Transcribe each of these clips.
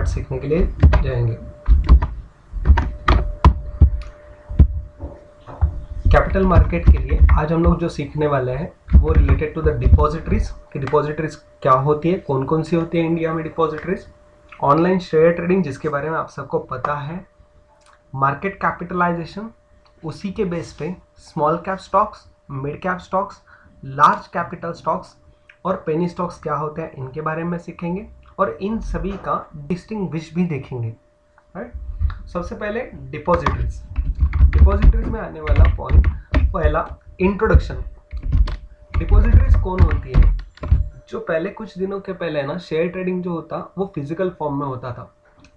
Part सीखने के लिए जाएंगे। कैपिटल मार्केट के लिए आज हम लोग जो सीखने वाले हैं वो रिलेटेड टू द डिपॉजिटरीज कि डिपॉजिटरीज क्या होती है, कौन कौन सी होती है इंडिया में डिपॉजिटरीज, ऑनलाइन शेयर ट्रेडिंग जिसके बारे में आप सबको पता है, मार्केट कैपिटलाइजेशन, उसी के बेस पे small cap stocks, mid cap stocks, large capital stocks और पेनी स्टॉक्स क्या होते हैं इनके बारे में सीखेंगे और इन सभी का डिस्टिंग्विश भी देखेंगे। राइट, सबसे पहले डिपॉजिटरीज में आने वाला पॉइंट पहला इंट्रोडक्शन। डिपॉजिटरीज कौन होती है? जो पहले कुछ दिनों के पहले ना शेयर ट्रेडिंग जो होता वो फिजिकल फॉर्म में होता था,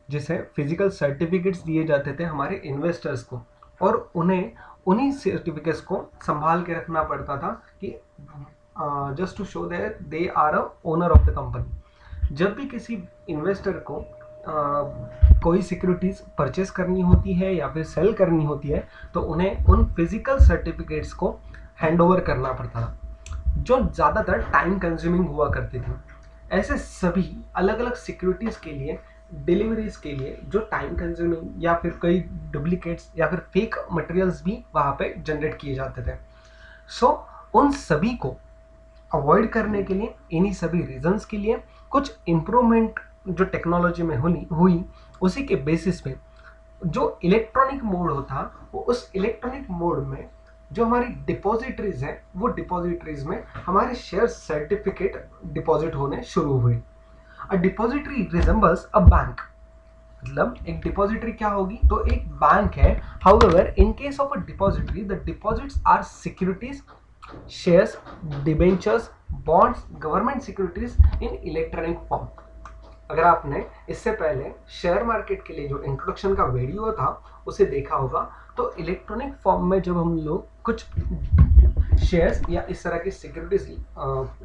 जिसे फिजिकल सर्टिफिकेट्स दिए जाते थे हमारे इन्वेस्टर्स को और उन्हें उन्हीं सर्टिफिकेट्स को संभाल के रखना पड़ता था कि just to show that they are a owner of the company. जब भी किसी इन्वेस्टर को कोई सिक्योरिटीज परचेस करनी होती है या फिर सेल करनी होती है तो उन्हें उन फिजिकल सर्टिफिकेट्स को हैंड ओवर करना पड़ता था, जो ज़्यादातर टाइम कंज्यूमिंग हुआ करती थी। ऐसे सभी अलग अलग सिक्योरिटीज के लिए, डिलीवरीज के लिए जो टाइम कंज्यूमिंग या फिर कई डुप्लीकेट्स या फिर फेक मटेरियल्स भी वहाँ पे जनरेट किए जाते थे। सो उन सभी को अवॉइड करने के लिए, इन्हीं सभी रीजंस के लिए कुछ इम्प्रूवमेंट जो टेक्नोलॉजी में हुई उसी के बेसिस पे जो इलेक्ट्रॉनिक मोड होता वो उस इलेक्ट्रॉनिक मोड में जो हमारी डिपॉजिटरीज है वो डिपॉजिटरीज में हमारे शेयर सर्टिफिकेट डिपॉजिट होने शुरू हुए। अ डिपॉजिटरी रिजेंबल्स अ बैंक, मतलब एक डिपॉजिटरी क्या होगी तो एक बैंक है। However in case of a depository the deposits R securities, shares, debentures, bonds, government securities in electronic form. अगर आपने इससे पहले शेयर मार्केट के लिए जो इंट्रोडक्शन का वीडियो था उसे देखा होगा तो इलेक्ट्रॉनिक फॉर्म में जब हम लोग कुछ शेयर्स या इस तरह की सिक्योरिटीज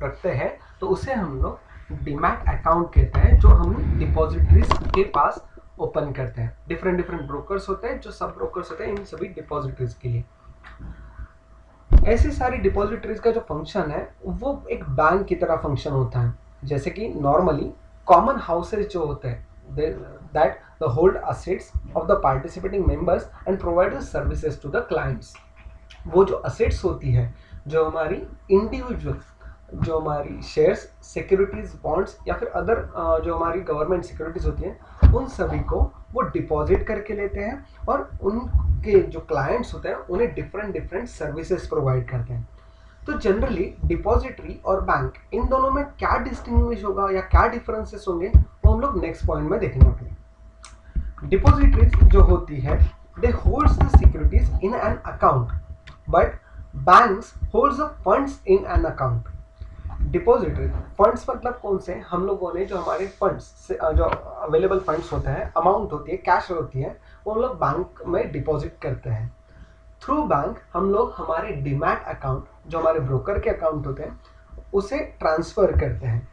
रखते हैं तो उसे हम लोग डीमैट अकाउंट कहते हैं, जो हम डिपॉजिटरीज के पास ओपन करते हैं। डिफरेंट ब्रोकर्स होते हैं जो सब ब्रोकर्स होते हैं इन सभी डिपॉजिटरीज के लिए। ऐसी सारी डिपॉजिटरीज का जो फंक्शन है वो एक बैंक की तरह फंक्शन होता है। जैसे कि नॉर्मली कॉमन हाउसेज जो होते हैं that the hold assets of the participating members and provide services to the clients. वो जो असेट्स होती है, जो हमारी इंडिविजुअल, जो हमारी शेयर्स, सिक्योरिटीज, बॉन्ड्स या फिर अदर जो हमारी गवर्नमेंट सिक्योरिटीज होती हैं उन सभी को वो डिपॉजिट करके लेते हैं और उनके जो क्लाइंट्स होते हैं उन्हें डिफरेंट सर्विसेज प्रोवाइड करते हैं। तो जनरली डिपॉजिटरी और बैंक इन दोनों में क्या डिस्टिंग्विश होगा या क्या डिफरेंसेस होंगे वो हम लोग नेक्स्ट पॉइंट में देखने वाले। डिपॉजिटरीज जो होती है they holds the securities in an account but banks holds the funds in an account. Depository funds मतलब कौन से? हम लोगों ने जो हमारे फंड्स जो अवेलेबल फंड्स होते हैं, अमाउंट होती है, कैश होती है, वो हम लोग बैंक में डिपॉजिट करते हैं। थ्रू बैंक हम लोग हमारे डीमैट अकाउंट, जो हमारे ब्रोकर के अकाउंट होते हैं, उसे ट्रांसफर करते हैं।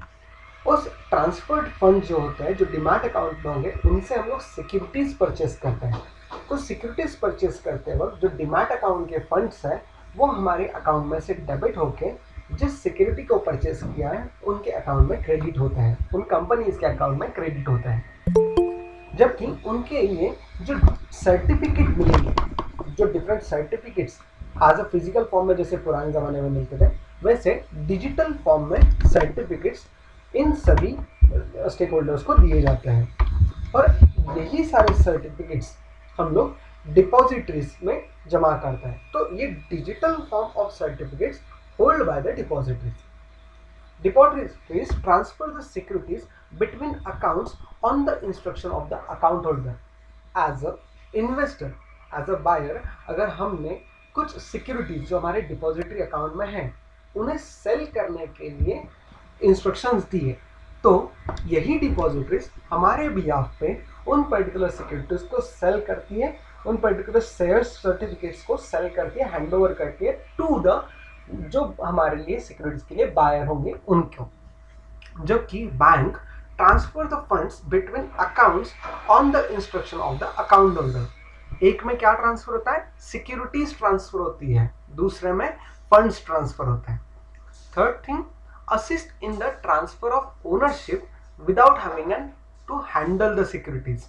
उस ट्रांसफर्ड फंड जो होते हैं, जो डीमैट अकाउंट में होंगे, उनसे हम लोग सिक्योरिटीज परचेस करते हैं। तो सिक्योरिटीज परचेस करते वक्त जो डीमैट अकाउंट के फंड्स हैं वो हमारे अकाउंट में से डेबिट होके जिस सिक्योरिटी को परचेस किया है उनके अकाउंट में क्रेडिट होता है, उन कंपनीज के अकाउंट में क्रेडिट होता है। जबकि उनके लिए जो सर्टिफिकेट मिलेंगे, जो different certificates as a physical form में जैसे पुराने ज़माने में मिलते थे, वैसे डिजिटल फॉर्म में सर्टिफिकेट्स इन सभी स्टेक होल्डर्स को दिए जाते हैं और यही सारे सर्टिफिकेट्स हम लोग डिपॉजिटरीज में जमा करते हैं। तो ये digital form of certificates hold by the depositories. Depositories transfer the securities between accounts on the instruction of the account holder. As a investor, as a buyer, अगर हमने कुछ सिक्योरिटीज जो हमारे डिपॉजिटरी अकाउंट में हैं उन्हें सेल करने के लिए इंस्ट्रक्शंस दिए तो यही डिपॉजिटरीज हमारे बिहाफ पे उन पर्टिकुलर सिक्योरिटीज को सेल करती है, उन पर्टिकुलर शेयर्स सर्टिफिकेट्स को सेल करती है, हैंड ओवर करती है टू द जो हमारे लिए सिक्योरिटीज के लिए बायर होंगे उनको। जबकि bank transfer the funds between accounts on the instruction of the account holder. एक में क्या ट्रांसफर होता है? सिक्योरिटीज ट्रांसफर होती है, दूसरे में फंड्स ट्रांसफर होता है। Third thing, assist in the transfer of ownership without having an to handle the securities.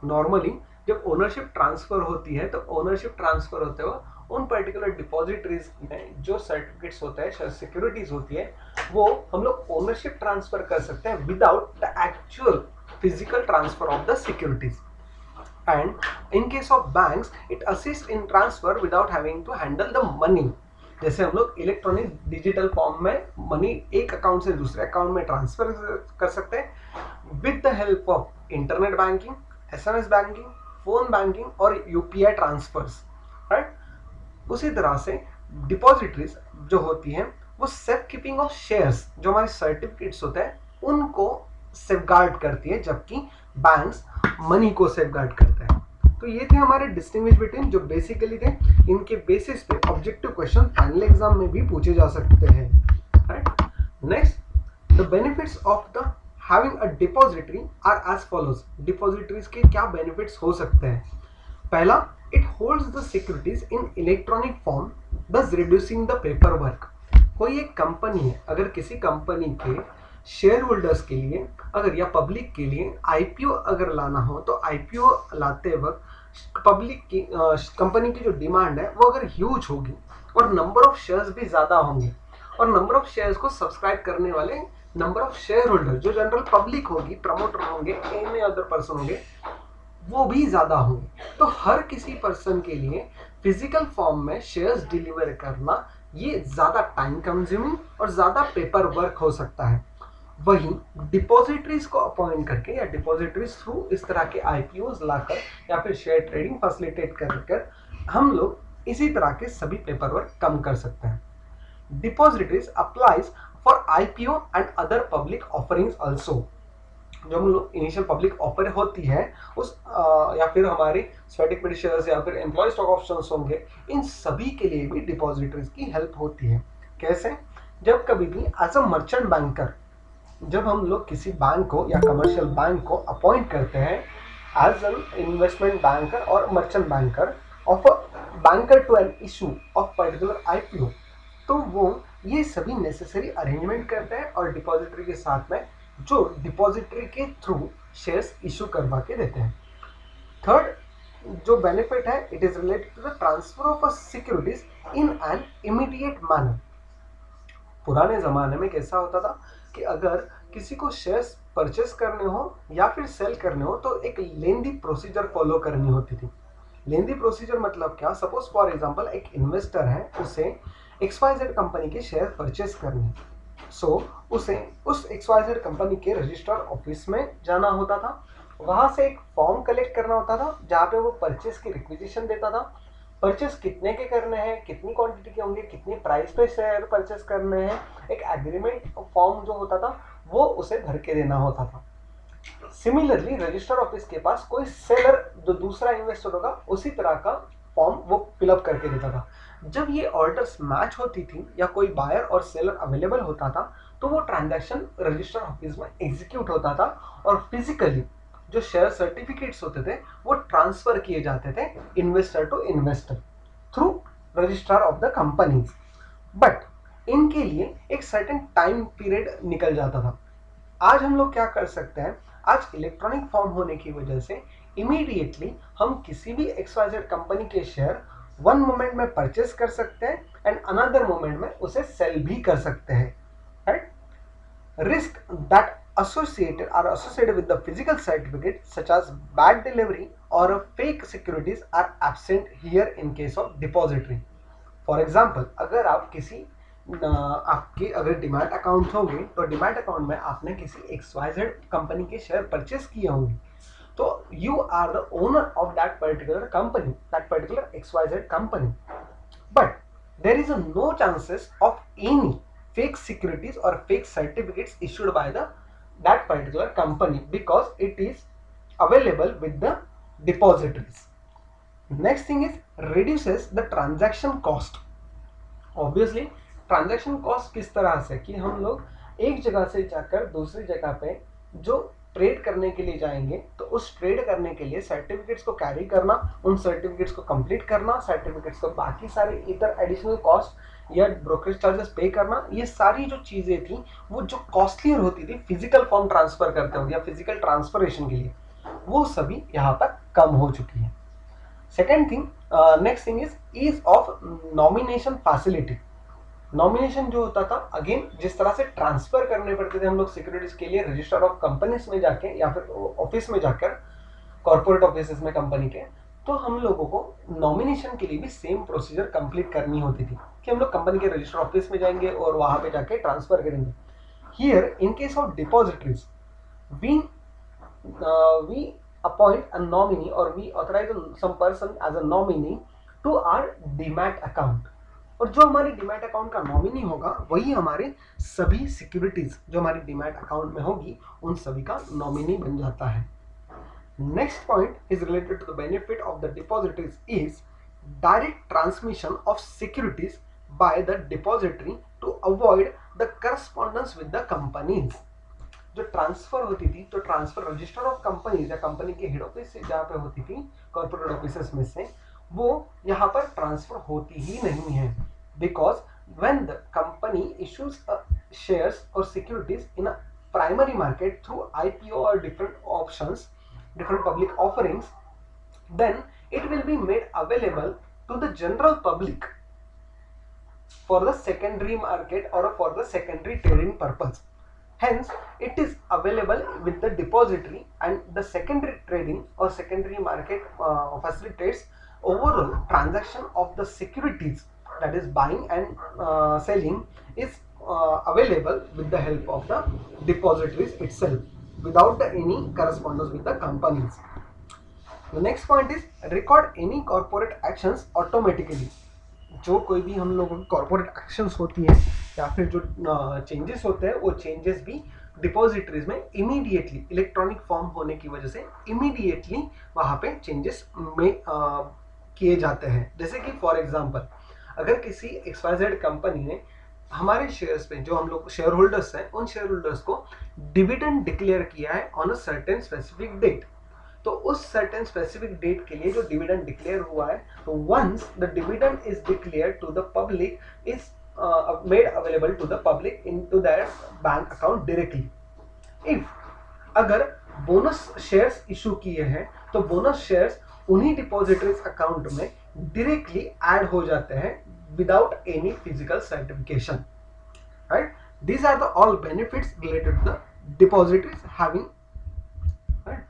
Normally जब ओनरशिप ट्रांसफर होती है तो ओनरशिप ट्रांसफर होते हुए उन पर्टिकुलर डिपॉजिटरीज में जो सर्टिफिकेट्स होते हैं, सिक्योरिटीज होती है, वो हम लोग ओनरशिप ट्रांसफर कर सकते हैं without the actual physical transfer of the securities. And in case of banks it assist in transfer without having to handle the money. जैसे हम लोग इलेक्ट्रॉनिक डिजिटल फॉर्म में मनी एक अकाउंट से दूसरे अकाउंट में ट्रांसफर कर सकते हैं with the help of internet banking, SMS banking, phone banking और यूपीआई ट्रांसफर्स, राइट। उसी तरह से डिपॉजिटरीज जो होती हैं वो सेफ कीपिंग ऑफ शेयर्स, जो हमारे सर्टिफिकेट्स होते हैं उनको सेफगार्ड करती है, जबकि बैंक्स मनी को सेफगार्ड करते हैं। तो ये थे हमारे डिस्टिंग्विश बिटवीन, जो बेसिकली थे। इनके बेसिस पे ऑब्जेक्टिव क्वेश्चन फाइनल एग्जाम में भी पूछे जा सकते हैं, right. Next, the benefits of the having a depository are as follows. Depositories के क्या बेनिफिट्स हो सकते हैं? पहला, it holds the securities in electronic form, thus reducing the paper work. कोई एक कंपनी है, अगर किसी कंपनी के शेयर होल्डर्स के लिए अगर या पब्लिक के लिए आईपीओ अगर लाना हो, तो आईपीओ लाते वक्त पब्लिक की कंपनी की जो डिमांड है वो अगर ह्यूज होगी और नंबर ऑफ शेयर्स भी ज़्यादा होंगे, और नंबर ऑफ शेयर्स को सब्सक्राइब करने वाले नंबर ऑफ शेयर होल्डर जो जनरल पब्लिक होगी, प्रमोटर होंगे, एनी अदर पर्सन होंगे, वो भी ज़्यादा होंगे, तो हर किसी पर्सन के लिए फिजिकल फॉर्म में शेयर्स डिलीवर करना ये ज़्यादा टाइम कंज्यूमिंग और ज़्यादा पेपर वर्क हो सकता है। वहीं डिपॉजिटरीज को अपॉइंट करके या डिपॉजिटरीज थ्रू इस तरह के आईपीओज लाकर या फिर शेयर ट्रेडिंग फैसिलिटेट कर हम लोग इसी तरह के सभी पेपर वर्क कम कर सकते हैं। Depositories applies for IPO and other public offerings also. जो हम लोग इनिशियल पब्लिक ऑफर होती है उस या फिर हमारे स्टैटिक शेयर्स या फिर एम्प्लॉय स्टॉक ऑप्शंस होंगे, इन सभी के लिए भी डिपॉजिटरीज की हेल्प होती है। कैसे? जब कभी भी एज अ मर्चेंट बैंकर, जब हम लोग किसी बैंक को या कमर्शियल बैंक को अपॉइंट करते हैं एज एन इन्वेस्टमेंट बैंकर और merchant banker of a banker to an issue of particular IPO, तो वो ये सभी नेसेसरी अरेंजमेंट करते हैं और डिपॉजिटरी के साथ में जो डिपॉजिटरी के थ्रू शेयर्स इशू करवा के देते हैं। थर्ड जो बेनिफिट है, it is related to the transfer of securities in an immediate manner. पुराने ज़माने में कैसा होता था कि अगर किसी को शेयर्स परचेस करने हो या फिर सेल करने हो तो एक लेंदी प्रोसीजर फॉलो करनी होती थी। लेंदी प्रोसीजर मतलब क्या? सपोज फॉर एग्जांपल एक इन्वेस्टर है, उसे XYZ कंपनी के शेयर परचेस करने, सो उसे उस XYZ कंपनी के रजिस्ट्रार ऑफिस में जाना होता था, वहाँ से एक फॉर्म कलेक्ट करना होता था जहाँ पे वो परचेस की रिक्विजिशन देता था, परचेस कितने के करने हैं, कितनी क्वांटिटी के होंगे, कितनी प्राइस पे शेयर परचेस करने हैं, एक एग्रीमेंट फॉर्म जो होता था वो उसे भर के देना होता था। सिमिलरली रजिस्टर ऑफिस के पास कोई सेलर जो दूसरा इन्वेस्टर होगा उसी तरह का फॉर्म वो फिलअप करके देता था। जब ये ऑर्डर्स मैच होती थी या कोई बायर और सेलर अवेलेबल होता था तो वो ट्रांजैक्शन रजिस्टर ऑफिस में एग्जीक्यूट होता था और फिजिकली जो शेयर सर्टिफिकेट्स होते थे वो ट्रांसफर किए जाते थे investor to investor through registrar of the companies. But इनके लिए एक सर्टेन टाइम पीरियड निकल जाता था। आज हम लोग क्या कर सकते हैं, आज इलेक्ट्रॉनिक फॉर्म होने की वजह से इमीडिएटली हम किसी भी XYZ कंपनी के शेयर वन मोमेंट में परचेस कर सकते हैं एंड अनदर मोमेंट में उसे सेल भी कर सकते हैं, right. Risk that associated with the physical certificate such as bad delivery or fake securities are absent here in case of depository. For example, अगर आप किसी आपके अगर डिमैट अकाउंट होंगे तो डिमैट अकाउंट में आपने किसी XYZ कंपनी के शेयर परचेस किए होंगे, तो you are the owner of that particular company, that particular XYZ company, but there is no chances of any fake securities or fake certificates issued by that particular company because it is available with the depositories. Next thing is reduces the transaction cost. Obviously transaction cost किस तरह से कि हम लोग एक जगह से जाकर दूसरी जगह पे जो ट्रेड करने के लिए जाएंगे तो उस ट्रेड करने के लिए सर्टिफिकेट्स को कैरी करना, उन सर्टिफिकेट्स को कंप्लीट करना, सर्टिफिकेट्स को बाकी सारे इतर एडिशनल कॉस्ट या ब्रोकरेज चार्जेस पे करना, ये सारी जो चीजें थी वो जो कॉस्टलियर होती थी फिजिकल फॉर्म ट्रांसफर करते हो या फिजिकल ट्रांसफरेशन के लिए, वो सभी यहाँ पर कम हो चुकी है। Second thing, next thing is ease of nomination facility. Nomination जो होता था, अगेन जिस तरह से ट्रांसफर करने पड़ते थे हम लोग सिक्योरिटीज के लिए रजिस्टर ऑफ कंपनीज में जाके या फिर ऑफिस में जाकर, कॉर्पोरेट ऑफिस में कंपनी के, तो हम लोगों को नॉमिनेशन के लिए भी सेम प्रोसीजर कंप्लीट करनी होती थी कि हम लोग कंपनी के रजिस्टर ऑफिस में जाएंगे और वहां पे जाके ट्रांसफर करेंगे। Here in case of depositories we appoint a nominee or we authorize some person as a nominee to our demat account, और जो हमारी डीमैट अकाउंट का नॉमिनी होगा वही हमारे सभी सिक्योरिटीज जो हमारी डीमैट अकाउंट में होगी उन सभी का नॉमिनी बन जाता है। Next point is related to the benefit of the depositories is direct transmission of securities by the depository to avoid the correspondence with the companies. जो ट्रांसफर होती थी, तो ट्रांसफर रजिस्टर ऑफ कंपनीज या company के head office से जहाँ पे होती थी कॉर्पोरेट ऑफिसेस में से, वो यहाँ पर ट्रांसफर होती ही नहीं है, because when the company issues shares और securities in a primary market through IPO और different options, different public offerings, then it will be made available to the general public for the secondary market or for the secondary trading purpose. Hence, it is available with the depository, and the secondary trading or secondary market facilitates overall transaction of the securities, that is buying and selling is available with the help of the depositories itself, without any correspondence with the companies. The next point is record any corporate actions automatically. जो कोई भी हम लोगों की corporate actions होती है या फिर जो चेंजेस होते हैं वो चेंजेस भी डिपॉजिटरीज में इमीडिएटली इलेक्ट्रॉनिक फॉर्म होने की वजह से इमीडिएटली वहाँ पे चेंजेस में किए जाते हैं। जैसे कि फॉर एग्जांपल, अगर किसी XYZ कंपनी ने हमारे शेयर्स पे, जो हम लोग शेयर होल्डर्स हैं, उन शेयर होल्डर्स को डिविडेंड डिक्लेयर किया है on a certain specific date, तो उस सर्टेन स्पेसिफिक डेट के लिए जो डिविडेंड डिक्लेयर हुआ है, तो once the dividend is declare to the public is made available to the public into their bank account directly. If अगर बोनस शेयर्स इशू किए हैं तो बोनस शेयर्स उन्हीं डिपॉजिटरीज अकाउंट में डायरेक्टली ऐड हो जाते हैं without any physical certification, right? These are the all benefits related to the depositories having, right?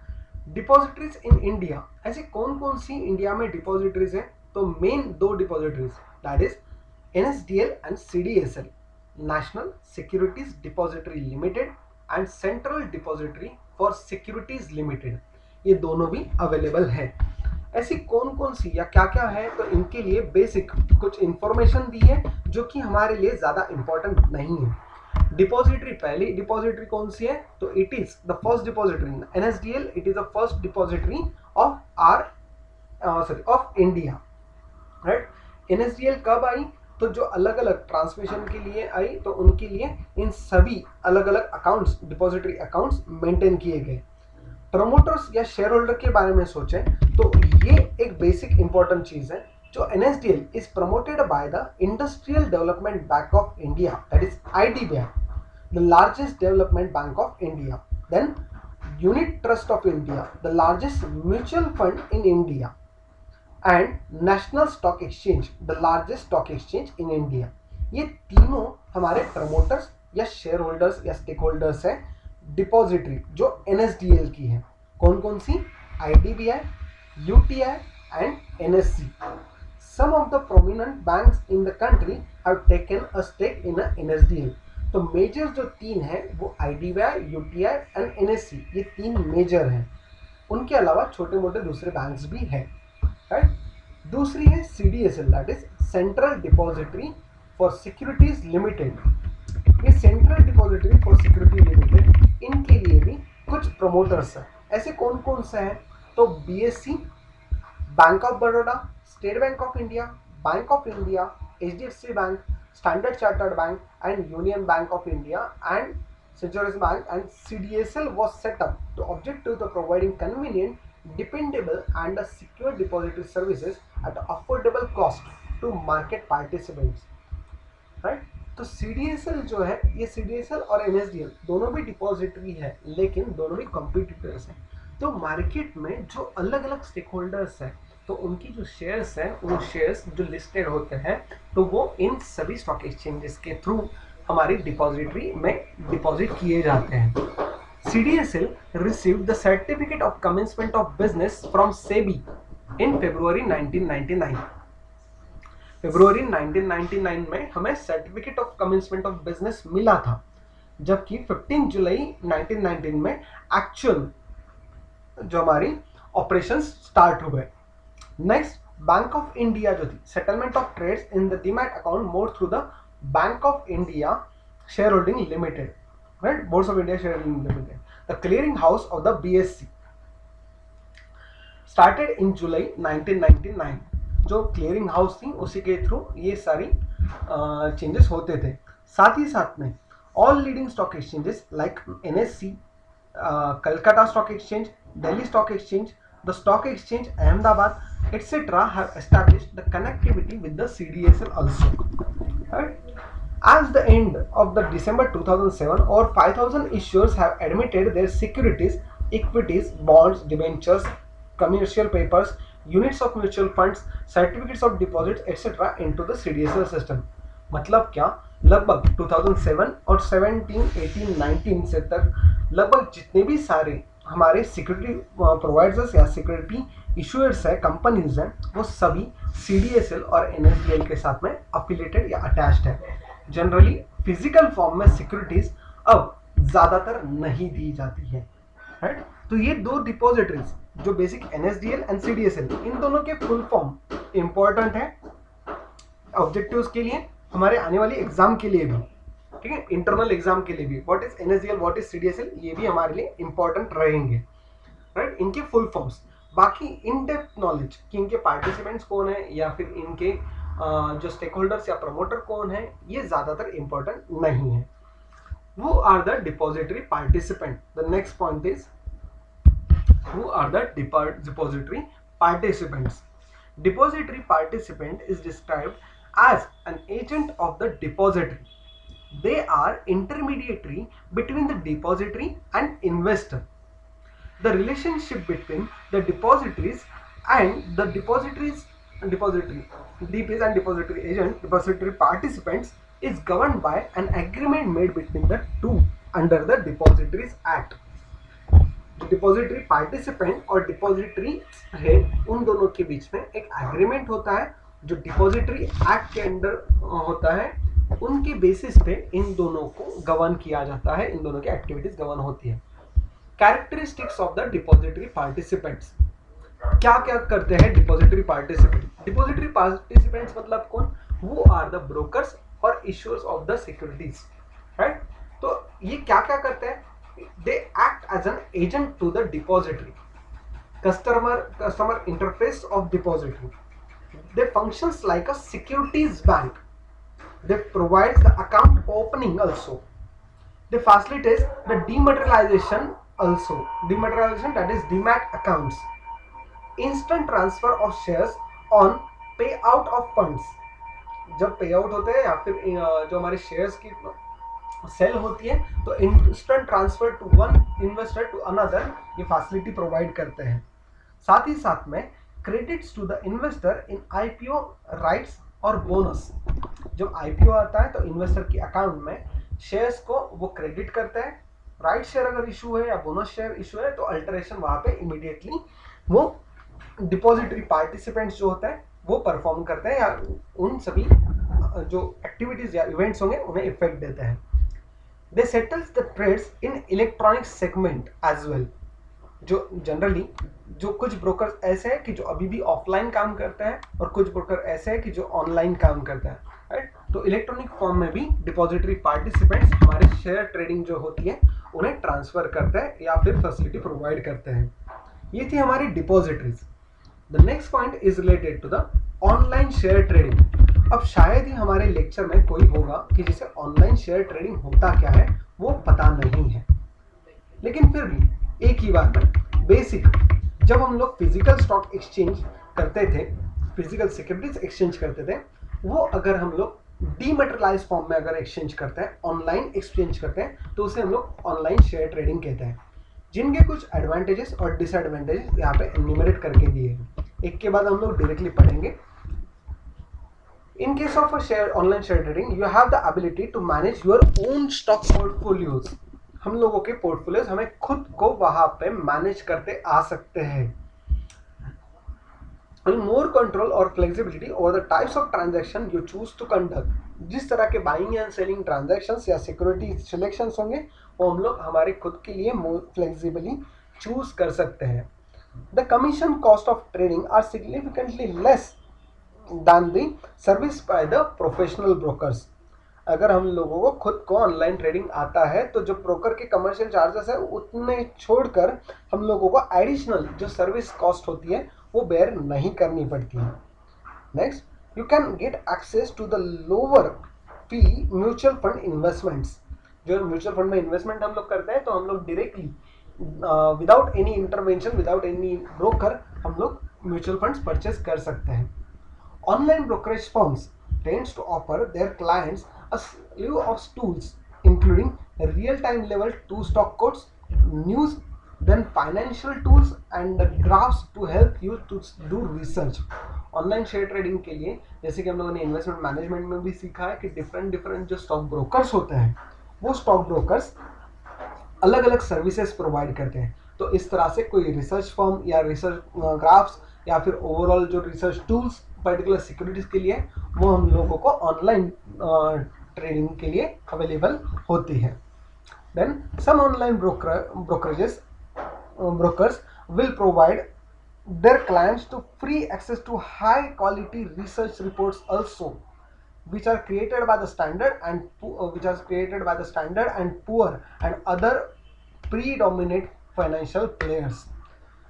Depositories in India, ऐसे कौन कौन सी इंडिया में डिपॉजिटरीज हैं? तो मेन दो depositories, that is NSDL and CDSL, national securities depository limited and central depository for securities limited, ये दोनों भी अवेलेबल है। ऐसी कौन कौन सी या क्या क्या है, तो इनके लिए बेसिक कुछ इंफॉर्मेशन दी है जो कि हमारे लिए ज्यादा इंपॉर्टेंट नहीं है। डिपॉजिटरी, पहली डिपॉजिटरी कौन सी है? तो it is the first depository NSDL, it is the first depository of India, right? NSDL कब आई? तो जो अलग अलग ट्रांसमिशन के लिए आई, तो उनके लिए इन सभी अलग अलग अकाउंट्स, डिपॉजिटरी अकाउंट्स मेंटेन किए गए। प्रमोटर्स या शेयर होल्डर के बारे में सोचें तो ये एक बेसिक इंपॉर्टेंट चीज है। जो NSDL is promoted by the industrial development bank of India, that is IDBI, the largest development bank of India. Then unit trust of India, the largest mutual fund in India, and national stock exchange, the largest stock exchange in India. ये तीनों हमारे promoters या share holders या stake holders हैं depository जो NSDL की है। कौन कौन सी? IDBI, UTI and NSE. Some of the prominent banks in the country have taken a stake in a NSDL. तो मेजर जो तीन है वो IDBI, UTI and NSE, ये तीन मेजर हैं। उनके अलावा छोटे मोटे दूसरे बैंक्स भी हैं, राइट? दूसरी है CDSL, that is central depository for securities limited. ये central depository for security limited, इनके लिए भी कुछ प्रमोटर्स हैं। ऐसे कौन कौन से हैं? तो BSE, bank of Baroda, state bank of India, bank of India, HDFC bank, standard chartered bank and union bank of India and Centuries Bank and CDSL was set up to objective to providing convenient, dependable and secure depository services at affordable cost to market participants. Right, तो CDSL जो है, ये CDSL और NSDL दोनों भी depository है, लेकिन दोनों भी कॉम्पिटिटर्स हैं। तो मार्केट में जो अलग अलग स्टेक होल्डर्स हैं, तो उनकी जो शेयर्स हैं, वो शेयर्स जो लिस्टेड होते हैं, तो वो इन सभी स्टॉक एक्सचेंजेस के थ्रू हमारी डिपॉजिटरी में डिपॉजिट किए जाते हैं। CDSL received the certificate of commencement of business from SEBI in February 1999. फरवरी 1999 में हमें certificate of commencement of business मिला था, जबकि 15 जुलाई 1919 में एक्चुअल जो हमारी ऑपरेशंस स्टार्ट हो गए। नेक्स्ट, बैंक ऑफ इंडिया जो थी, settlement of trades in the demat account mode through the bank of India share holding limited, right, boards of India share holding limited, the clearing house of the BSE started in July 1999। जो clearing house थी उसी के through ये सारी changes होते थे। साथ ही साथ में all leading stock exchanges like NSE, Calcutta stock exchange, Delhi stock exchange, the stock exchange Ahmedabad etc. have established the connectivity with the CDSL also. Right? As the end of the December 2007, over 5,000 issuers have admitted their securities, equities, bonds, debentures, commercial papers, units of mutual funds, certificates of deposits etc. into the CDSL system. मतलब क्या, लगभग 2007 और 17, 18, 19 से तक लगभग जितने भी सारे हमारे सिक्योरिटी प्रोवाइडर्स या सिक्योरिटी इशूअर्स है, कंपनीज हैं, वो सभी CDSL और NSDL के साथ में अफिलिएटेड या अटैच्ड है। जनरली फिजिकल फॉर्म में सिक्योरिटीज अब ज़्यादातर नहीं दी जाती है, राइट। तो ये दो डिपॉजिटरीज जो बेसिक NSDL एंड CDSL, इन दोनों के फुल फॉर्म इंपॉर्टेंट है ऑब्जेक्टिव्स के लिए, हमारे आने वाली एग्जाम के लिए भी, ठीक है, इंटरनल एग्जाम के लिए भी। What is NSDL, what is CDSL, ये भी हमारे लिए इंपॉर्टेंट रहेंगे, राइट, इनके फुल फॉर्म्स। बाकी इन डेप्थ नॉलेज कि इनके पार्टिसिपेंट्स कौन है या फिर इनके जो स्टेक होल्डर्स या प्रमोटर कौन है, ये ज्यादातर इंपॉर्टेंट नहीं है। Who are the depository participant? The next point is, who are the depository participants? Depository participant is described as an agent of the depository. They are intermediary between the depository and investor. The relationship between the depositories and the depository DPs and depository agent, depository participants, is governed by an agreement made between the two under the Depositories Act. Depository participant और depository head, उन दोनों के बीच में एक agreement होता है जो depository act के अंडर होता है। उनके बेसिस पे इन दोनों को गवर्न किया जाता है, इन दोनों की एक्टिविटीज गवर्न होती है। Characteristics of the depository participants, क्या क्या करते हैं डिपॉजिटरी पार्टिसिपेंट? डिपॉजिटरी पार्टिसिपेंट्स मतलब कौन? वो आर द ब्रोकर्स और issuers of the securities, right. तो ये क्या क्या करते हैं? They act as an agent to the depository, customer interface of depository. They functions like a securities bank. They provide the account opening also. They facilitate the dematerialization also. Dematerialization, that is demat accounts. Instant transfer of shares on payout of funds. जब payout होते हैं या फिर जो हमारे shares की cell होती है तो instant transfer to one investor to another, ये फैसिलिटी प्रोवाइड करते हैं। साथ ही साथ में credits to the investor in IPO rights और बोनस। जब IPO आता है तो इन्वेस्टर के अकाउंट में शेयर्स को वो क्रेडिट करता है। राइट शेयर अगर इशू है या बोनस शेयर इशू है तो अल्टरेशन वहां पे इमीडिएटली वो डिपॉजिटरी पार्टिसिपेंट्स जो होते हैं वो परफॉर्म करते हैं या उन सभी जो एक्टिविटीज या इवेंट्स होंगे उन्हें इफेक्ट देते हैं। They settles the trades in electronic segment as well. जो जनरली जो कुछ ब्रोकर ऐसे हैं कि जो अभी भी ऑफलाइन काम करते हैं और कुछ ब्रोकर ऐसे हैं कि जो ऑनलाइन काम करते हैं, राइट। तो इलेक्ट्रॉनिक फॉर्म में भी डिपॉजिटरी पार्टिसिपेंट्स हमारे शेयर ट्रेडिंग जो होती है उन्हें ट्रांसफर करते हैं या फिर फैसिलिटी प्रोवाइड करते हैं। ये थी हमारी डिपॉजिटरीज। The next point is related to the online share trading. अब शायद ही हमारे लेक्चर में कोई होगा कि जिसे ऑनलाइन शेयर ट्रेडिंग होता क्या है वो पता नहीं है। लेकिन फिर भी एक ही बात है, बेसिक जब हम लोग फिजिकल स्टॉक एक्सचेंज करते थे, फिजिकल सिक्योरिटीज एक्सचेंज करते थे, वो अगर हम लोग डीमेटेरियलाइज फॉर्म में अगर एक्सचेंज करते हैं, ऑनलाइन एक्सचेंज करते हैं, तो उसे हम लोग ऑनलाइन शेयर ट्रेडिंग कहते हैं, जिनके कुछ एडवांटेजेस और डिसएडवांटेजेस यहाँ पे एन्यूमरेट करके दिए हैं। एक के बाद हम लोग डायरेक्टली पढ़ेंगे। In case of a share online share trading, you have the ability to manage your own stock portfolios. हम लोगों के पोर्टफोलियोज हमें खुद को वहां पे मैनेज करते आ सकते हैं। More control or flexibility over the types of transaction you choose to conduct. जिस तरह के बाइंग एंड सेलिंग ट्रांजैक्शंस या सिक्योरिटी सिलेक्शंस होंगे वो हम लोग हमारे खुद के लिए मोर फ्लेक्सिबली चूज कर सकते हैं। The commission cost of trading are significantly less than the service by the professional brokers. अगर हम लोगों को खुद को ऑनलाइन ट्रेडिंग आता है तो जो ब्रोकर के कमर्शियल चार्जेस है उतने छोड़कर हम लोगों को एडिशनल जो सर्विस कॉस्ट होती है वो बेयर नहीं करनी पड़ती है। Next, you can get access to the lower fee mutual fund investments. जो म्यूचुअल फंड में इन्वेस्टमेंट हम लोग करते हैं तो हम लोग directly without any intervention, without any broker हम लोग म्यूचुअल फंड्स परचेस कर सकते हैं। Online brokerage firms tends to offer their clients a slew of tools, including real-time level 2 stock quotes, news, then financial tools and graphs to help you to do research. Online share trading के लिए जैसे कि हम लोगों ने investment management में भी सीखा है कि डिफरेंट जो स्टॉक ब्रोकर्स होते हैं वो स्टॉक ब्रोकर्स अलग अलग सर्विसेज प्रोवाइड करते हैं। तो इस तरह से कोई रिसर्च फर्म या रिसर्च ग्राफ्स या फिर ओवरऑल जो रिसर्च टूल्स पर्टिकुलर सिक्योरिटीज के लिए वो हम लोगों को ऑनलाइन ट्रेडिंग के लिए अवेलेबल होती है। Then some online brokers will provide their clients to free access to high quality research reports also, which are created by the Standard and Poor and other predominant financial players.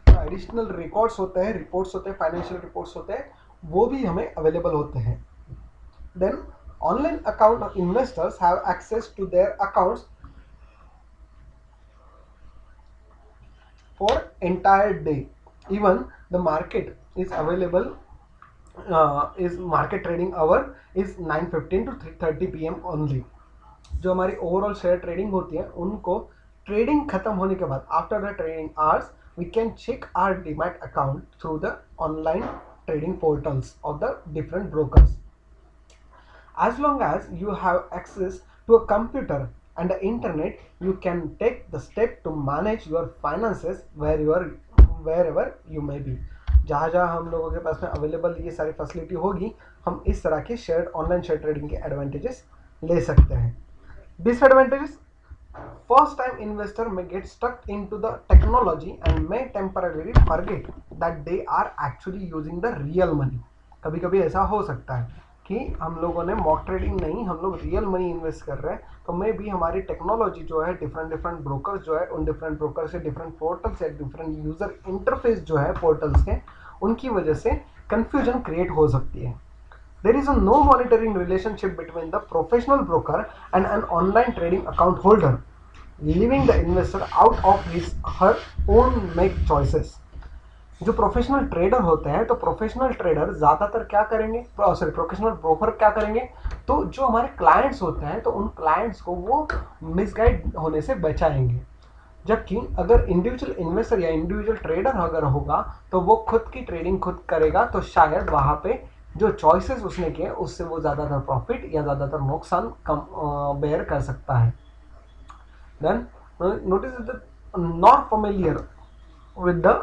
Additional records होते हैं, reports होते हैं, financial reports होते हैं, वो भी हमें available होते हैं। Then online account investors have access to their accounts for entire day. Even the market is available market trading hour is 9:15 to 3:30 PM only. जो हमारी ओवरऑल शेयर ट्रेडिंग होती है उनको ट्रेडिंग खत्म होने के बाद after the trading hours we can check our Demat account through the online trading portals of the different brokers. As long as you have access to a computer and the internet, you can take the step to manage your finances wherever you may be. जहाँ हम लोगों के पास में available ये सारी facility होगी हम इस तरह के ऑनलाइन शेयर ट्रेडिंग के एडवांटेजेस ले सकते हैं। Disadvantages, first time investor may get stuck into the technology and may temporarily forget that they are actually using the real money. कभी कभी ऐसा हो सकता है कि हम लोगों ने मॉक ट्रेडिंग नहीं, हम लोग रियल मनी इन्वेस्ट कर रहे हैं, तो मे भी हमारी टेक्नोलॉजी जो है डिफरेंट ब्रोकर्स जो है उन डिफरेंट ब्रोकर से डिफरेंट पोर्टल्स या डिफरेंट यूजर इंटरफेस जो है पोर्टल्स के उनकी वजह से कंफ्यूजन क्रिएट हो सकती है। There is no monitoring relationship between the professional broker and an online trading account holder, leaving the investor out of his her own make choices. जो प्रोफेशनल ट्रेडर होते हैं तो प्रोफेशनल ट्रेडर ज़्यादातर क्या करेंगे, प्रोफेशनल ब्रोकर क्या करेंगे, तो जो हमारे क्लाइंट्स होते हैं तो उन क्लाइंट्स को वो मिसगाइड होने से बचाएंगे। जबकि अगर इंडिविजुअल इन्वेस्टर या इंडिविजुअल ट्रेडर अगर होगा तो वो खुद की ट्रेडिंग खुद करेगा, तो शायद वहाँ पे जो चॉइसेस उसने किए उससे वो ज़्यादातर प्रॉफिट या ज़्यादातर नुकसान कम बेयर कर सकता है। Then notice the not familiar with the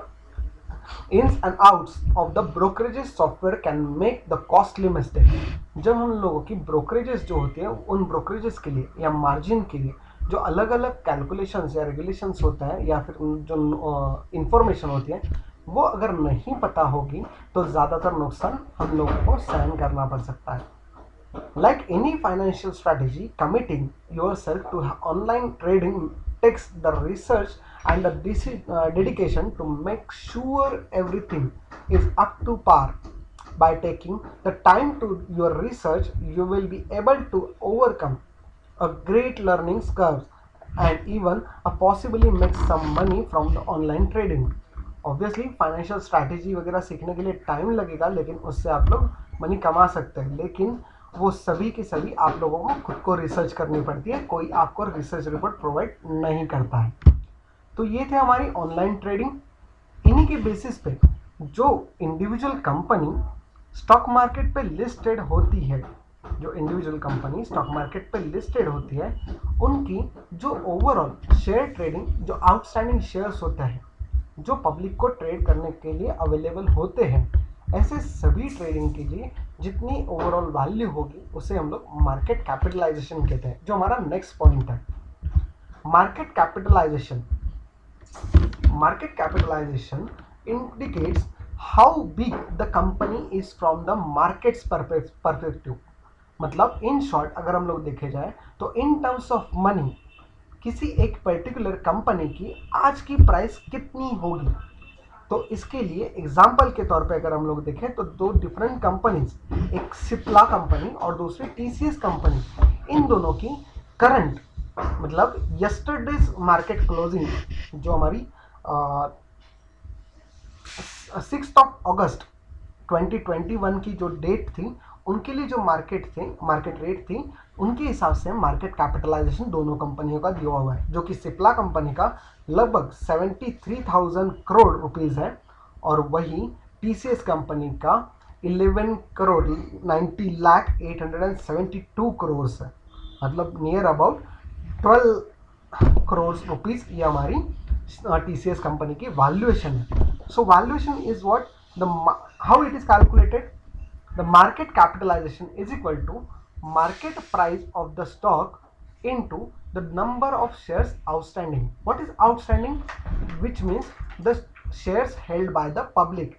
ins and outs of the brokerages software can make the costly mistake. जब हम लोगों की ब्रोकरेजेस जो होती है उन ब्रोकरेजेस के लिए या मार्जिन के लिए जो अलग अलग कैलकुलेशंस या रेगुलेशंस होता है या फिर जो इंफॉर्मेशन होती है वो अगर नहीं पता होगी तो ज़्यादातर नुकसान हम लोगों को सहन करना पड़ सकता है। Like any financial strategy, committing yourself to online trading takes the research and the dedication to make sure everything is up to par. By taking the time to your research, you will be able to overcome a great learning curve and even possibly make some money from the online trading. Obviously financial strategy वगैरह सीखने के लिए time लगेगा, लेकिन उससे आप लोग money कमा सकते हैं, लेकिन वो सभी के सभी आप लोगों को खुद को रिसर्च करनी पड़ती है, कोई आपको रिसर्च रिपोर्ट प्रोवाइड नहीं करता है। तो ये थे हमारी ऑनलाइन ट्रेडिंग। इन्हीं के बेसिस पे जो इंडिविजुअल कंपनी स्टॉक मार्केट पे लिस्टेड होती है, जो इंडिविजुअल कंपनी स्टॉक मार्केट पे लिस्टेड होती है, उनकी जो ओवरऑल शेयर ट्रेडिंग, जो आउटस्टैंडिंग शेयर्स होते हैं जो पब्लिक को ट्रेड करने के लिए अवेलेबल होते हैं, ऐसे सभी ट्रेडिंग के लिए जितनी ओवरऑल वैल्यू होगी उसे हम लोग मार्केट कैपिटलाइजेशन कहते हैं, जो हमारा नेक्स्ट पॉइंट है। Market capitalization, market capitalization indicates how big the company is from the market's perspective। मतलब इन शॉर्ट अगर हम लोग देखे जाए तो इन टर्म्स ऑफ मनी किसी एक पर्टिकुलर कंपनी की आज की प्राइस कितनी होगी। तो इसके लिए एग्जाम्पल के तौर पे अगर हम लोग देखें तो दो डिफरेंट कंपनीज, एक सिप्ला कंपनी और दूसरी टीसीएस कंपनी, इन दोनों की करंट मतलब यस्टरडेज मार्केट क्लोजिंग जो हमारी 6 अगस्त 2021 की जो डेट थी, उनके लिए जो मार्केट रेट थी, उनके हिसाब से मार्केट कैपिटलाइजेशन दोनों कंपनियों का दिया हुआ है, जो कि सिप्ला कंपनी का लगभग 73,000 करोड़ रुपीस है और वही टीसीएस कंपनी का 11 करोड़ 90 लाख 872 करोड़ है। मतलब नियर अबाउट 12 करोड़ रुपीस ये हमारी TCS कंपनी की वैल्यूएशन है। So valuation is what how it is calculated, the market capitalization is equal to market price of the stock into the number of shares outstanding. What is outstanding? Which means the shares held by the public.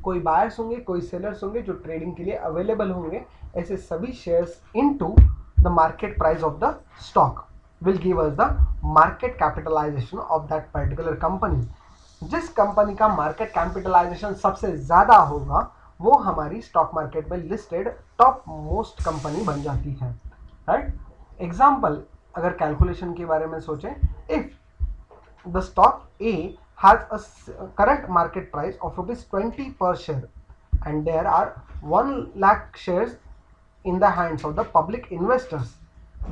कोई buyers होंगे, कोई sellers होंगे जो trading के लिए available होंगे, ऐसे सभी shares into the market price of the stock will give us the market capitalization of that particular company. जिस कंपनी का मार्केट कैपिटलाइजेशन सबसे ज़्यादा होगा वो हमारी स्टॉक मार्केट में लिस्टेड टॉप मोस्ट कंपनी बन जाती है, राइट। एग्जाम्पल अगर कैलकुलेशन के बारे में सोचें, if the stock A has a current market price of ₹20 per share and there are 1 lakh shares in the hands of the public investors,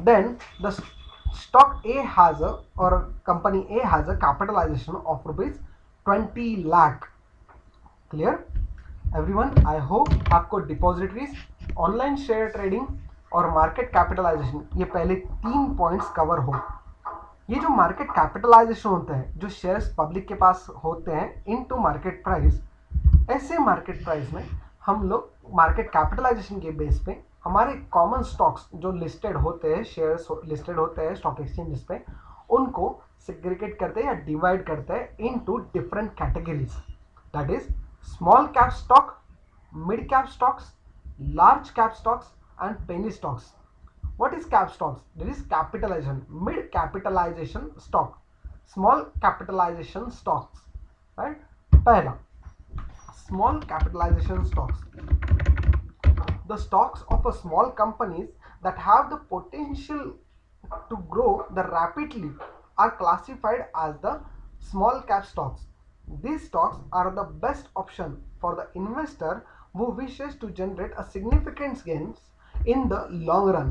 then the stock A has a or company A has a capitalization of ₹20 lakh. Clear everyone? I hope आपको depositories, online share trading और market capitalisation ये पहले 3 points cover हो। ये जो market capitalisation होता है, जो शेयर्स पब्लिक के पास होते हैं इनटू मार्केट प्राइस, ऐसे मार्केट प्राइस में हम लोग मार्केट कैपिटलाइजेशन के बेस पे हमारे कॉमन स्टॉक्स जो लिस्टेड होते हैं, शेयर्स लिस्टेड होते हैं स्टॉक एक्सचेंजेस पे, उनको सेग्रीगेट करते हैं या डिवाइड करते हैं into different categories, that is small cap stock, mid cap stocks, large cap stocks and penny stocks. What is cap stocks? There is capitalization, mid capitalization stock, small capitalization stocks, right? पहला small capitalization stocks, the stocks of a small companies that have the potential to grow the rapidly are classified as the small cap stocks. These stocks are the best option for the investor who wishes to generate a significant gains in the long run,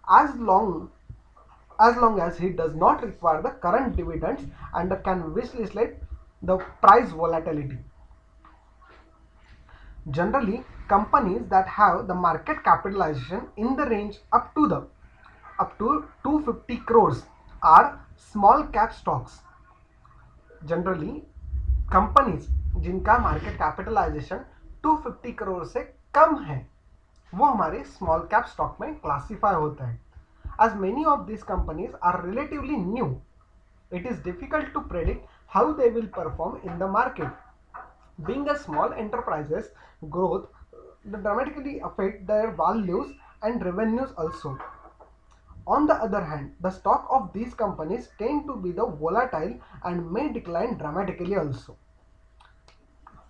as long as he does not require the current dividends and can withstand the price volatility. Generally, companies that have the market capitalization in the range up to 250 crores are small cap stocks. Generally, companies जिनका market capitalisation 250 crore से कम है वो हमारे small cap stock में classify होता है। As many of these companies are relatively new, it is difficult to predict how they will perform in the market. Being a small enterprises, growth dramatically affect their values and revenues also. On the other hand, the stock of these companies tend to be the volatile and may decline dramatically also,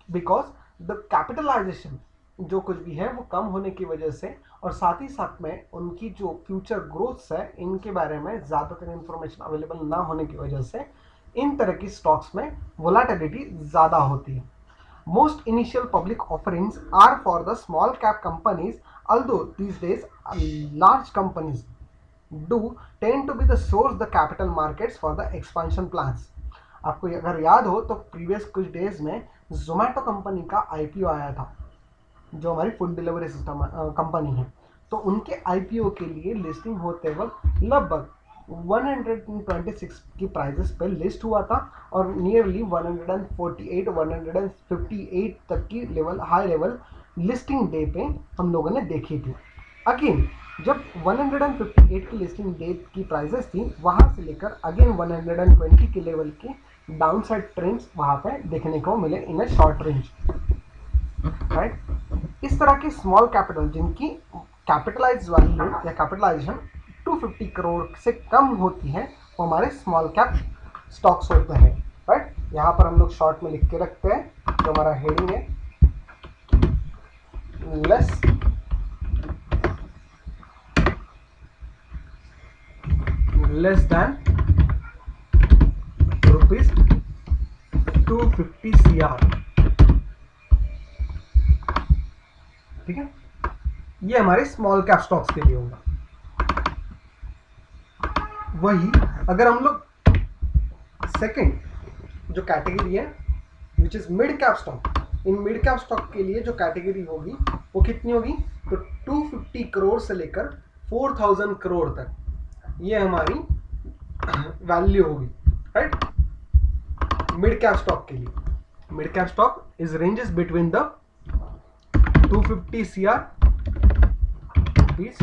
because the capitalization जो कुछ भी है वो कम होने की वजह से, और साथ ही साथ में उनकी जो फ्यूचर ग्रोथ्स है इनके बारे में ज़्यादातर इंफॉर्मेशन अवेलेबल ना होने की वजह से इन तरह की स्टॉक्स में वोलाटिलिटी ज़्यादा होती है. Most initial public offerings are for the small cap companies, although these days large companies do tend to be the source the capital markets for the expansion plans. आपको अगर याद हो तो प्रीवियस कुछ डेज में जोमेटो कंपनी का IPO आया था, जो हमारी फूड डिलीवरी सिस्टम कंपनी है. तो उनके आईपीओ के लिए लिस्टिंग होते वक्त लगभग 126 की प्राइजेस पे लिस्ट हुआ था, और नियरली 148 158 तक की level, high level listing day पे हम लोगों ने देखी थी. अगेन जब 158 की लिस्टिंग डे की प्राइजेस थी, वहां से लेकर अगेन 120 के लेवल की डाउनसाइड ट्रेंड्स वहां पे देखने को मिले इन अ शॉर्ट रेंज, राइट. इस तरह के स्मॉल कैपिटल जिनकी कैपिटलाइज वैल्यू या कैपिटलाइजेशन 250 करोड़ से कम होती है, वो हमारे स्मॉल कैप स्टॉक्स होते हैं, राइट. यहाँ पर हम लोग शॉर्ट में लिख के रखते हैं, जो हमारा हेडिंग है लेस देन रुपीज 250 CR. ठीक है, ये हमारे स्मॉल कैप स्टॉक्स के लिए होगा. वही अगर हम लोग सेकंड जो कैटेगरी है which is mid cap stock, in mid cap stock के लिए जो कैटेगरी होगी वो कितनी होगी, तो 250 करोड़ से लेकर 4000 करोड़ तक ये हमारी वैल्यू होगी, राइट. मिड कैप स्टॉक के लिए mid cap stock is ranges between the 250 CR rupees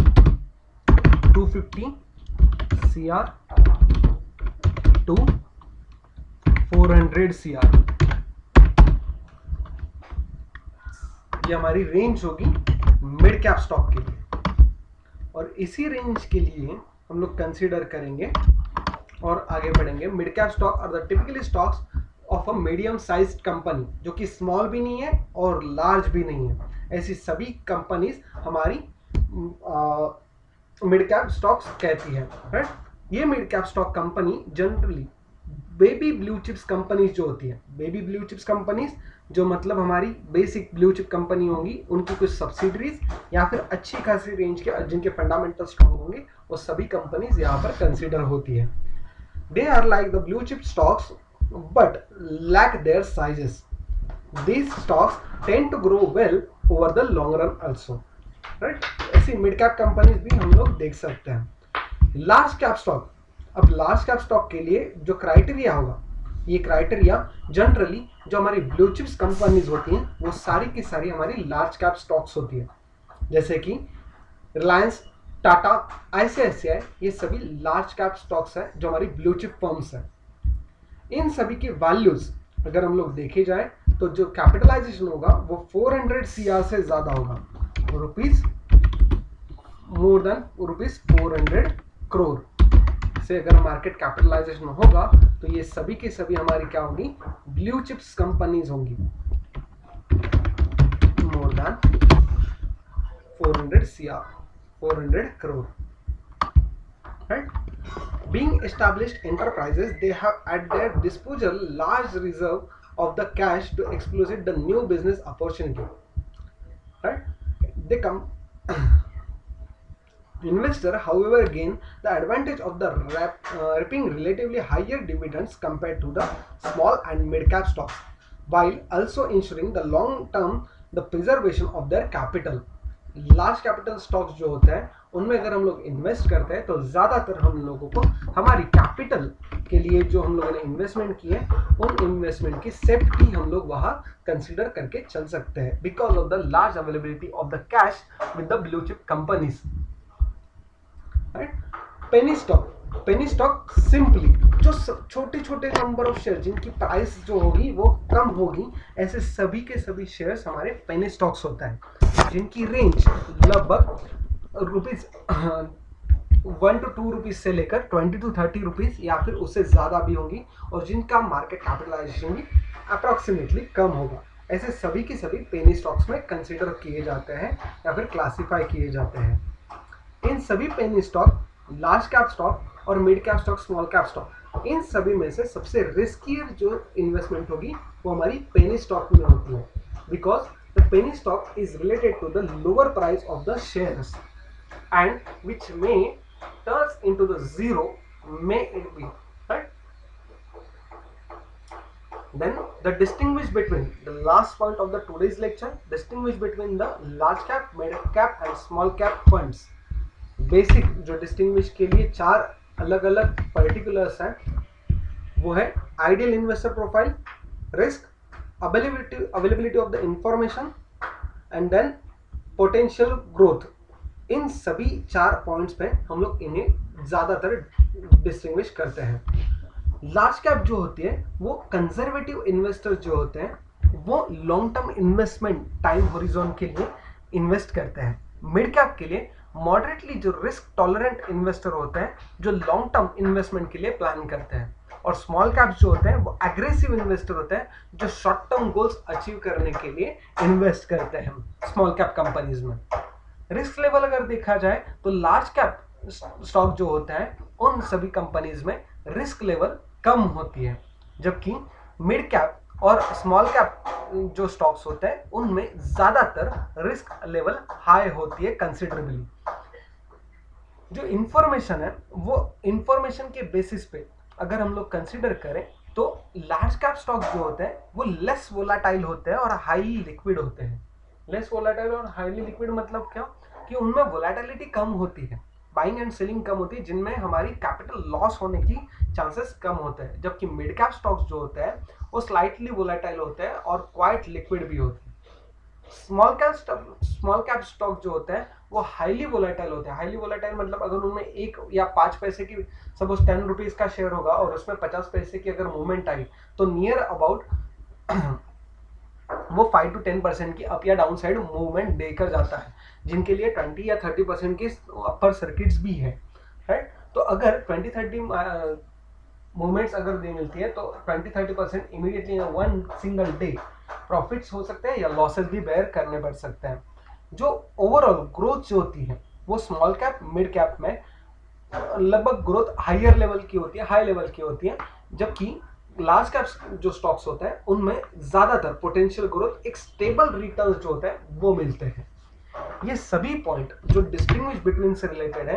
250 CR to 400 CR. ये हमारी रेंज होगी मिड कैप स्टॉक के लिए, और इसी रेंज के लिए हम लोग कंसीडर करेंगे और आगे बढ़ेंगे. मिड कैप स्टॉक और the typically stocks of a medium sized company, जो कि स्मॉल भी नहीं है और लार्ज भी नहीं है. ऐसी सभी कंपनीज हमारी मिड कैप स्टॉक्स कहती है, राइट. ये mid cap stock company generally baby blue chips companies जो होती है, बेबी ब्लू चिप्स कंपनीज जो मतलब हमारी बेसिक ब्लू चिप कंपनी होंगी, उनकी कुछ सब्सिडरीज या फिर अच्छी खासी रेंज के जिनके फंडामेंटल स्ट्रॉन्ग होंगे, वो सभी कंपनीज यहाँ पर कंसिडर होती है. They are like the blue chip stocks but lack their sizes. These stocks tend to grow well over the long run also, right. ऐसी मिड कैप कंपनीज भी हम लोग देख सकते हैं. लार्ज कैप स्टॉक, अब लार्ज कैप स्टॉक के लिए जो क्राइटेरिया होगा, ये क्राइटेरिया जनरली जो हमारी ब्लू चिप्स कंपनीज होती हैं वो सारी की सारी हमारी लार्ज कैप स्टॉक्स होती है, जैसे कि रिलायंस, टाटा, ICICI, ये सभी लार्ज कैप स्टॉक्स है जो हमारी ब्लू चिप फर्म्स है. इन सभी की वैल्यूज अगर हम लोग देखे जाए तो जो कैपिटलाइजेशन होगा वो 400 CR से ज्यादा होगा, rupees more than rupees 400 crore से अगर मार्केट कैपिटलाइजेशन होगा तो ये सभी के सभी हमारी क्या होगी, ब्लू चिप्स कंपनीज होंगी, more than 400 CR, 400 crore, right. Being established enterprises, they have at their disposal large reserve of the cash to exploit the new business opportunity, right. They come investor however gain the advantage of the reaping relatively higher dividends compared to the small and mid cap stocks, while also ensuring the long term the preservation of their capital. Large capital stocks जो होते हैं उनमें अगर हम लोग invest करते हैं तो ज्यादातर हम लोगों को हमारी कैपिटल के लिए जो हम लोगों ने इन्वेस्टमेंट की है उन इन्वेस्टमेंट की सेफ्टी हम लोग वहां कंसीडर करके चल सकते हैं, because of the large availability of the cash with the blue chip companies, right. Penny stock simply जो छोटे छोटे नंबर ऑफ शेयर जिनकी प्राइस जो होगी वो कम होगी, ऐसे सभी के सभी शेयर्स हमारे पेनी स्टॉक्स होता है, जिनकी रेंज लगभग रुपीज 1 to 2 रुपीज से लेकर 20 to 30 रुपीज या फिर उससे ज्यादा भी होंगी, और जिनका मार्केट कैपिटलाइजेशन भी अप्रोक्सीमेटली कम होगा. ऐसे सभी के सभी पेनी स्टॉक्स में कंसिडर किए जाते हैं या फिर क्लासिफाई किए जाते हैं। इन सभी penny stock, large cap stock और mid cap stock, small cap stock, इन सभी में से सबसे रिस्कियर जो इन्वेस्टमेंट होगी वो हमारी पेनी स्टॉक में होती है, because the penny stock is related to the lower price of the shares and which may turns into the zero, may it be, right? Then the distinguish between the last point of the today's lecture, distinguish between the large cap, mid cap and small cap funds. Basic जो distinguish के लिए चार अलग अलग particulars हैं वो है ideal investor profile, risk, availability of the information and then potential growth. इन सभी चार पॉइंट्स पे हम लोग इन्हें ज़्यादातर डिस्टिंग्विश करते हैं। लार्ज कैप जो होती है वो कंजर्वेटिव इन्वेस्टर जो होते हैं वो long term investment time horizon के लिए इन्वेस्ट करते हैं। मिड कैप के लिए मॉडरेटली जो रिस्क टॉलरेंट इन्वेस्टर होते हैं जो लॉन्ग टर्म इन्वेस्टमेंट के लिए प्लान करते हैं। और स्मॉल कैप जो होते हैं वो एग्रेसिव इन्वेस्टर होते हैं जो शॉर्ट टर्म गोल्स अचीव करने के लिए इन्वेस्ट करते हैं स्मॉल कैप कंपनीज में। रिस्क लेवल अगर देखा जाए तो लार्ज कैप स्टॉक जो होता है उन सभी कंपनीज में रिस्क लेवल कम होती है, जबकि मिड कैप और स्मॉल कैप जो स्टॉक्स होते हैं उनमें ज्यादातर रिस्क लेवल हाई होती है कंसिडरेबली। जो इंफॉर्मेशन है वो इंफॉर्मेशन के बेसिस पे अगर हम लोग कंसिडर करें तो लार्ज कैप स्टॉक जो होते हैं वो लेस वोलाटाइल होते हैं और हाईली लिक्विड होते हैं। लेस वोलाटाइल और हाईली लिक्विड मतलब क्या कि उनमें वोलाटिलिटी कम होती है, बाइंग एंड सेलिंग कम होती है, जिनमें हमारी कैपिटल लॉस होने की चांसेस कम होते हैं। जबकि मिड कैप स्टॉक्स जो होते हैं वो स्लाइटली वोलाटाइल होते हैं और क्वाइट लिक्विड भी होते हैं। स्मॉल कैप स्टॉक जो होते हैं वो हाईली वोलाटाइल होते हैं। हाईली वोलाटाइल मतलब अगर उनमें 1 या 5 पैसे की, सपोज 10 रुपीज का शेयर होगा और उसमें 50 पैसे की अगर मूवमेंट आई तो नियर अबाउट वो 5 to 10% की अप या डाउन साइड मूवमेंट देकर जाता है, जिनके लिए 20 या 30% की अपर सर्किट्स भी है, राइट। तो अगर 20-30 मूवमेंट्स अगर दे मिलती है तो 20-30% immediately one single day profits हो सकते हैं या लॉसेस भी बेयर करने पड़ सकते हैं। जो ओवरऑल ग्रोथ जो होती है वो स्मॉल कैप मिड कैप में लगभग ग्रोथ हायर लेवल की होती है, हाई लेवल की होती है, जबकि लार्ज कैप जो स्टॉक्स होते हैं उनमें ज्यादातर पोटेंशियल ग्रोथ, एक स्टेबल रिटर्न्स जो होता है वो मिलते हैं। ये सभी पॉइंट जो डिस्टिंग्विश बिटवीन से रिलेटेड है